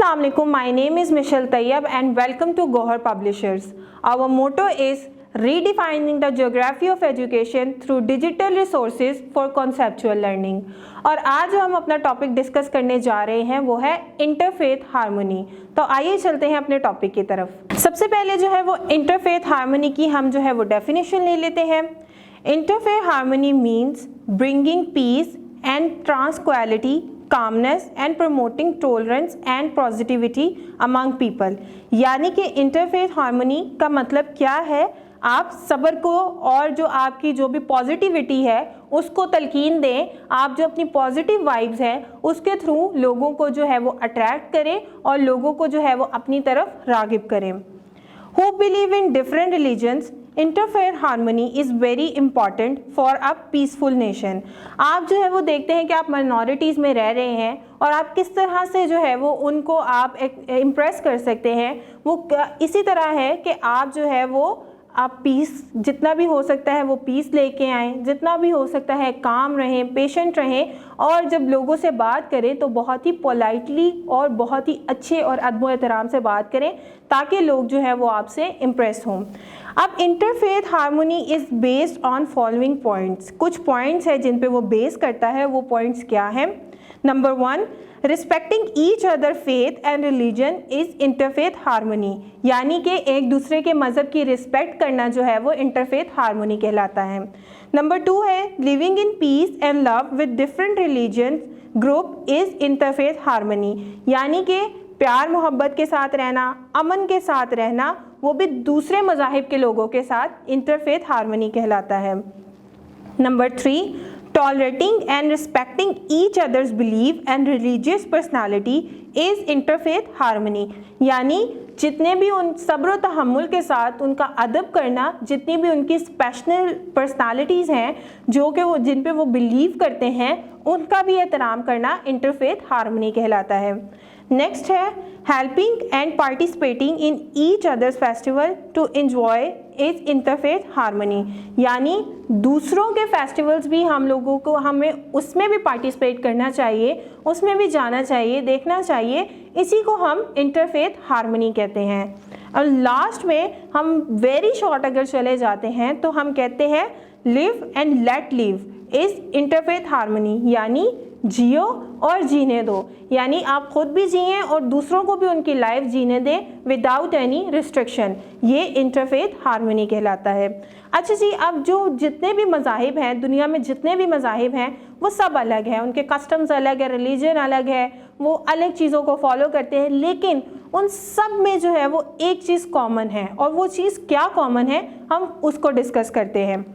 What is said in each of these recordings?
Assalamualaikum, my name is Michelle Tayyab and welcome to Gohar Publishers. Our motto is redefining the geography of education through digital resources for conceptual learning. और आज जो हम अपना topic discuss करने जा रहे हैं वो है इंटरफेथ हार्मनी। तो आइए चलते हैं अपने टॉपिक की तरफ। सबसे पहले जो है वो इंटरफेथ हार्मनी की हम जो है वो डेफिनेशन ले लेते हैं। Interfaith harmony means bringing peace and tranquility, calmness and promoting tolerance and positivity among people। यानी कि इंटरफेथ हार्मनी का मतलब क्या है, आप सब्र को और जो आपकी जो भी पॉजिटिविटी है उसको तलकीन दें, आप जो अपनी पॉजिटिव वाइब्स हैं उसके थ्रू लोगों को जो है वो अट्रैक्ट करें और लोगों को जो है वो अपनी तरफ रागिब करें। Who believe in different religions, interfere harmony is very important for a peaceful nation. आप जो है वो देखते हैं कि आप माइनॉरिटीज़ में रह रहे हैं और आप किस तरह से जो है वो उनको आप इम्प्रेस कर सकते हैं, वो इसी तरह है कि आप जो है वो आप पीस जितना भी हो सकता है वो पीस लेके आएँ, जितना भी हो सकता है काम रहें, पेशेंट रहें और जब लोगों से बात करें तो बहुत ही पोलाइटली और बहुत ही अच्छे और अदब एहतराम से बात करें ताकि लोग जो है वो आपसे इम्प्रेस हों। अब interfaith harmony is based on following points. कुछ पॉइंट्स है जिन पे वो बेस करता है, वो पॉइंट्स क्या हैं? Number 1, respecting each other faith and religion is interfaith harmony. यानी कि एक दूसरे के मज़हब की रिस्पेक्ट करना जो है वो इंटरफेथ हार्मनी कहलाता है। नंबर 2 है living in peace and love with different religion group is interfaith harmony. यानी कि प्यार मोहब्बत के साथ रहना, अमन के साथ रहना, वो भी दूसरे मज़ाहिब के लोगों के साथ इंटरफेथ हार्मनी कहलाता है। Number 3, tolerating and respecting each others believe and religious personality is interfaith harmony. यानी जितने भी उन सब्र व तहम्मुल के साथ उनका अदब करना, जितनी भी उनकी स्पेशल पर्सनालिटीज़ हैं जो कि वो जिन पे वो बिलीव करते हैं उनका भी एहतराम करना इंटरफेथ हार्मनी कहलाता है। नेक्स्ट है helping and participating in each others festival to enjoy is interfaith harmony. यानी दूसरों के फेस्टिवल्स भी हम लोगों को हमें उसमें भी पार्टिसिपेट करना चाहिए, उसमें भी जाना चाहिए, देखना चाहिए। इसी को हम इंटरफेथ हार्मनी कहते हैं। और लास्ट में हम वेरी शॉर्ट अगर चले जाते हैं तो हम कहते हैं live and let live is interfaith harmony. यानी जियो और जीने दो, यानी आप खुद भी जिएं और दूसरों को भी उनकी लाइफ जीने दें विदाउट एनी रिस्ट्रिक्शन। ये इंटरफेथ हार्मनी कहलाता है। अच्छा जी, अब जो जितने भी मज़ाहिब हैं दुनिया में, जितने भी मज़ाहिब हैं वो सब अलग हैं, उनके कस्टम्स अलग है, रिलीजन अलग है, वो अलग चीज़ों को फॉलो करते हैं, लेकिन उन सब में जो है वो एक चीज़ कॉमन है। और वो चीज़ क्या कॉमन है हम उसको डिस्कस करते हैं।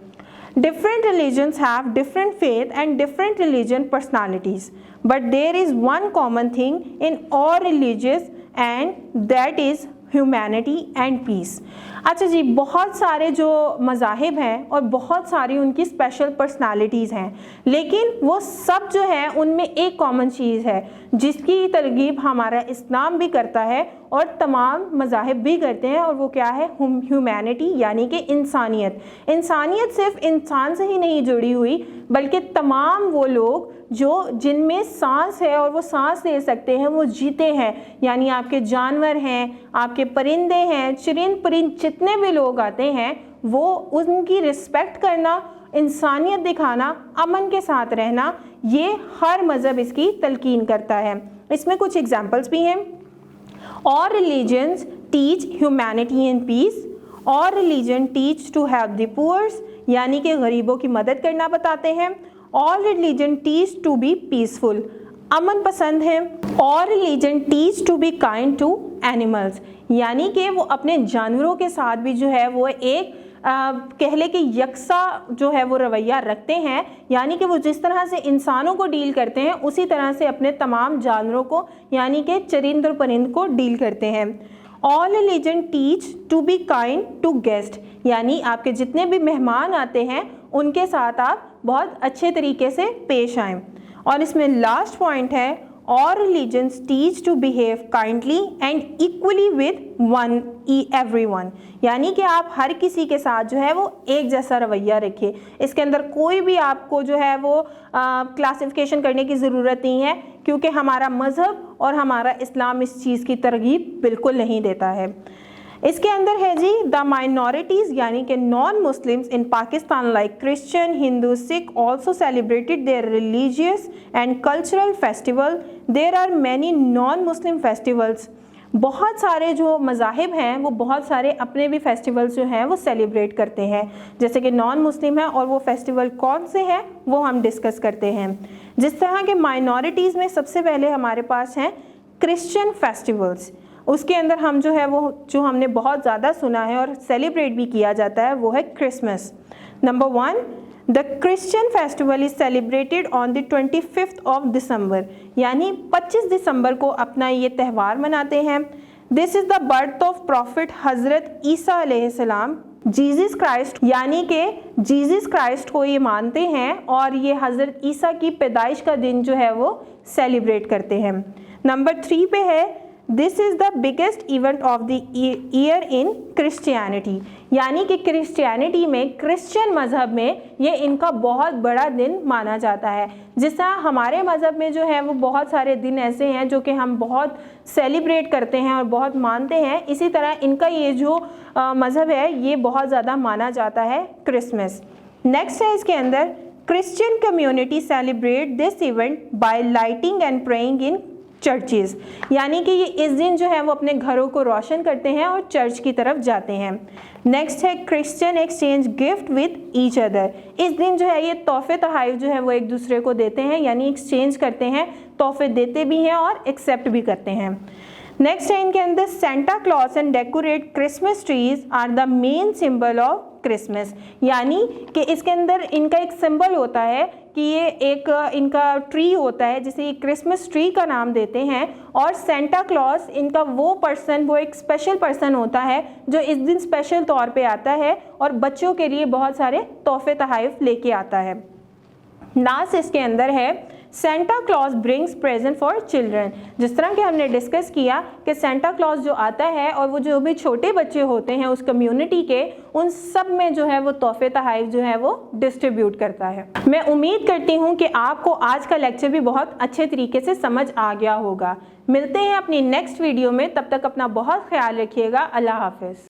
Different religions have different faith and different religion personalities, but there is one common thing in all religions and that is humanity and peace. अच्छा जी, बहुत सारे जो मज़ाहिब हैं और बहुत सारी उनकी स्पेशल पर्सनालिटीज़ हैं, लेकिन वो सब जो है उनमें एक कॉमन चीज़ है जिसकी तरगीब हमारा इस्लाम भी करता है और तमाम मज़ाहिब भी करते हैं, और वो क्या है? ह्यूमैनिटी, यानी कि इंसानियत। इंसानियत सिर्फ इंसान से ही नहीं जुड़ी हुई बल्कि तमाम वो लोग जो जिनमें सांस है और वो सांस ले सकते हैं, वो जीते हैं। यानी आपके जानवर हैं, आपके परिंदे हैं, चिरिंद परिंद जितने भी लोग आते हैं वो उनकी रिस्पेक्ट करना, इंसानियत दिखाना, अमन के साथ रहना, ये हर मज़हब इसकी तलकीन करता है। इसमें कुछ एग्जाम्पल्स भी हैं। All religions teach humanity and peace। All religion teach to help the poor, यानी कि गरीबों की मदद करना बताते हैं। All religion teach to be peaceful, अमन पसंद है। All religion teach to be kind to animals, यानी कि वो अपने जानवरों के साथ भी जो है वो एक कह ले कि यकसा जो है वो रवैया रखते हैं। यानी कि वो जिस तरह से इंसानों को डील करते हैं उसी तरह से अपने तमाम जानवरों को, यानी कि चरिंद और परिंद को डील करते हैं। All religion teach to be kind to guest, यानी आपके जितने भी मेहमान आते हैं उनके साथ आप बहुत अच्छे तरीके से पेश आएँ। और इसमें लास्ट पॉइंट है all religions teach to behave kindly and equally with everyone, यानी कि आप हर किसी के साथ जो है वो एक जैसा रवैया रखिए। इसके अंदर कोई भी आपको जो है वो क्लासिफिकेशन करने की ज़रूरत नहीं है, क्योंकि हमारा मज़हब और हमारा इस्लाम इस चीज़ की तरगीब बिल्कुल नहीं देता है। इसके अंदर है जी द माइनॉरिटीज़ यानी कि non Muslims in Pakistan like Christian, Hindu, Sikh also celebrated their religious and cultural festival. There are many non Muslim festivals. बहुत सारे जो मज़ाहिब हैं वो बहुत सारे अपने भी फेस्टिवल्स जो हैं वो सेलिब्रेट करते हैं, जैसे कि नॉन मुस्लिम हैं, और वो फेस्टिवल कौन से हैं वो हम डिस्कस करते हैं। जिस तरह के माइनॉरिटीज़ में सबसे पहले हमारे पास हैं क्रिश्चियन फेस्टिवल्स। उसके अंदर हम जो है वो जो हमने बहुत ज़्यादा सुना है और सेलिब्रेट भी किया जाता है वो है Christmas. Number 1, the Christian festival is celebrated on the 25th of December, यानी 25 दिसंबर को अपना ये त्यौहार मनाते हैं। This is the birth of profit हज़रत ईसा अलैहिस्सलाम, जीसस क्राइस्ट, यानी कि जीसस क्राइस्ट को ये मानते हैं और ये हज़रत ईसा की पैदाइश का दिन जो है वो सेलिब्रेट करते हैं। नंबर 3 पे है this is the biggest event of the year in Christianity, यानी कि क्रिश्चियनिटी में, क्रिश्चियन मज़हब में ये इनका बहुत बड़ा दिन माना जाता है। जिस तरह हमारे मज़हब में जो है वो बहुत सारे दिन ऐसे हैं जो कि हम बहुत सेलिब्रेट करते हैं और बहुत मानते हैं, इसी तरह इनका ये जो मज़हब है ये बहुत ज़्यादा माना जाता है क्रिसमस। नेक्स्ट है इसके अंदर Christian community celebrate this event bye lighting and praying in churches, यानी कि ये इस दिन जो है वो अपने घरों को रोशन करते हैं और चर्च की तरफ जाते हैं। नेक्स्ट है Christian exchange gift with each other. इस दिन जो है ये तोहफे तोहफ़ जो है वो एक दूसरे को देते हैं, यानी एक्सचेंज करते हैं, तोहफे देते भी हैं और एक्सेप्ट भी करते हैं। नेक्स्ट है इनके अंदर Santa Claus and decorate Christmas trees are the main symbol of Christmas, यानी कि इसके अंदर इनका एक सिंबल होता है कि ये एक इनका ट्री होता है जिसे ये क्रिसमस ट्री का नाम देते हैं, और सेंटा क्लॉज इनका वो पर्सन, वो एक स्पेशल पर्सन होता है जो इस दिन स्पेशल तौर पे आता है और बच्चों के लिए बहुत सारे तोहफे तोहफ़ लेके आता है। लास्ट इसके अंदर है Santa Claus brings present for children. जिस तरह कि हमने डिस्कस किया कि सेंटा क्लॉज जो आता है और वो जो भी छोटे बच्चे होते हैं उस कम्युनिटी के, उन सब में जो है वो तोहफे तोहफ़ जो है वो डिस्ट्रीब्यूट करता है। मैं उम्मीद करती हूँ कि आपको आज का लेक्चर भी बहुत अच्छे तरीके से समझ आ गया होगा। मिलते हैं अपनी नेक्स्ट वीडियो में, तब तक अपना बहुत ख्याल रखिएगा। अल्लाह हाफ़िज़।